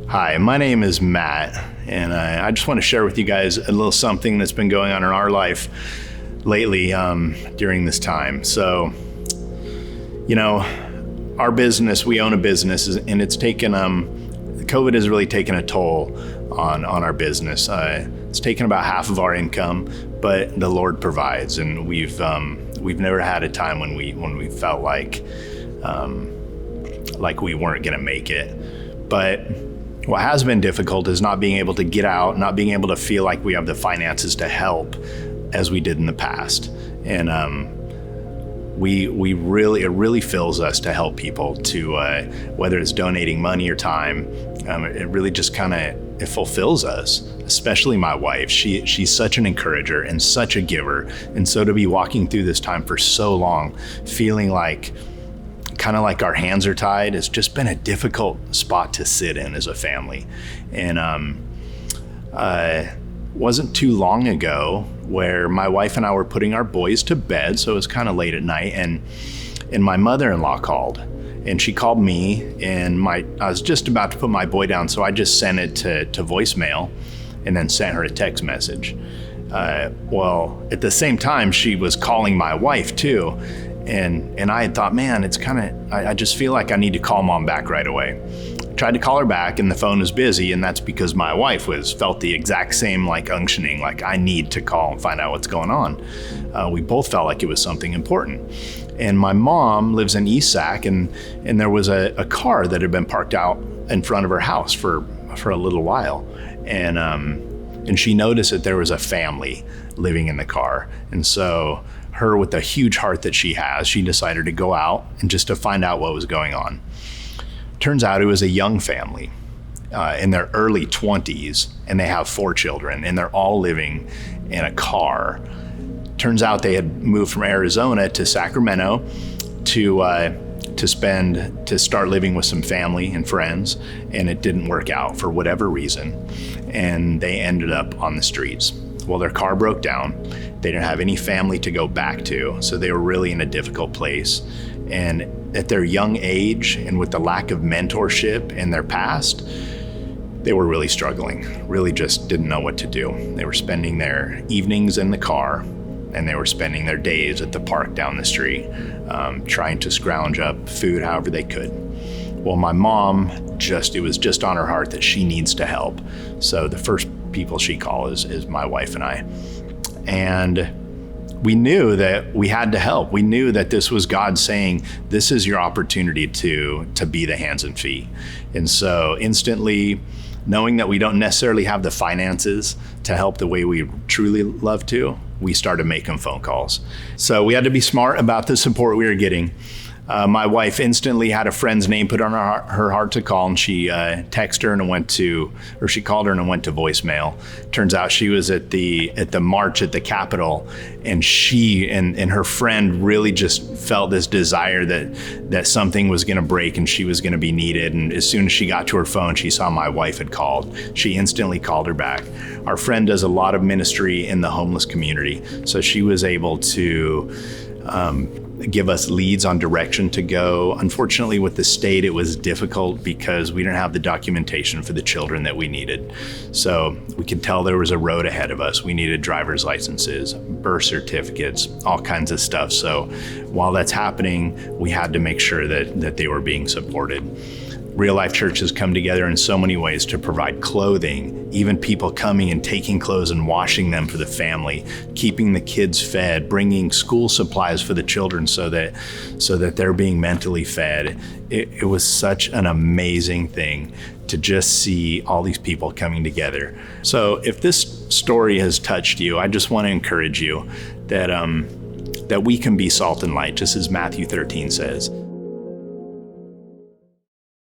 Hi, my name is Matt, and I just want to share with you guys a little something that's been going on in our life lately during this time. So, our business, we own a business, and it's taken, COVID has really taken a toll on our business. It's taken about half of our income, but the Lord provides, and we've never had a time when we felt like we weren't going to make it. But what has been difficult is not being able to get out, not being able to feel like we have the finances to help as we did in the past. And it really fills us to help people, to whether it's donating money or time. It really just it fulfills us, especially my wife. She's such an encourager and such a giver. And so to be walking through this time for so long, feeling like our hands are tied, it's just been a difficult spot to sit in as a family. And wasn't too long ago where my wife and I were putting our boys to bed, so it was kind of late at night, and my mother-in-law called. And she called me, and I was just about to put my boy down, so I just sent it to voicemail and then sent her a text message. Well, at the same time, she was calling my wife too. And I had thought, man, I just feel like I need to call Mom back right away. Tried to call her back, and the phone was busy, and that's because my wife felt the exact same unctioning, like I need to call and find out what's going on. We both felt like it was something important. And my mom lives in East Sac, and there was a car that had been parked out in front of her house for a little while. And she noticed that there was a family living in the car. And so her, with the huge heart that she has, she decided to go out and just to find out what was going on. Turns out it was a young family in their early 20s, and they have 4 children, and they're all living in a car. Turns out they had moved from Arizona to Sacramento to start living with some family and friends, and it didn't work out for whatever reason, and they ended up on the streets. Well, their car broke down. They didn't have any family to go back to, so they were really in a difficult place. And at their young age, and with the lack of mentorship in their past, they were really struggling, really just didn't know what to do. They were spending their evenings in the car, and they were spending their days at the park down the street, trying to scrounge up food however they could. Well, my mom, it was just on her heart that she needs to help. So the first people she calls is my wife and I. And we knew that we had to help. We knew that this was God saying, this is your opportunity to be the hands and feet. And so instantly, knowing that we don't necessarily have the finances to help the way we truly love to, we started making phone calls. So we had to be smart about the support we were getting. My wife instantly had a friend's name put on her heart to call, and she texted her and she called her and went to voicemail. Turns out she was at the march at the Capitol, and she and her friend really just felt this desire that something was going to break and she was going to be needed. And as soon as she got to her phone, she saw my wife had called. She instantly called her back. Our friend does a lot of ministry in the homeless community, so she was able to give us leads on direction to go. Unfortunately, with the state, it was difficult because we didn't have the documentation for the children that we needed. So we could tell there was a road ahead of us. We needed driver's licenses, birth certificates, all kinds of stuff. So while that's happening, we had to make sure that they were being supported. Real Life Church has come together in so many ways to provide clothing, even people coming and taking clothes and washing them for the family, keeping the kids fed, bringing school supplies for the children so that they're being mentally fed. It was such an amazing thing to just see all these people coming together. So if this story has touched you, I just want to encourage you that we can be salt and light, just as Matthew 13 says.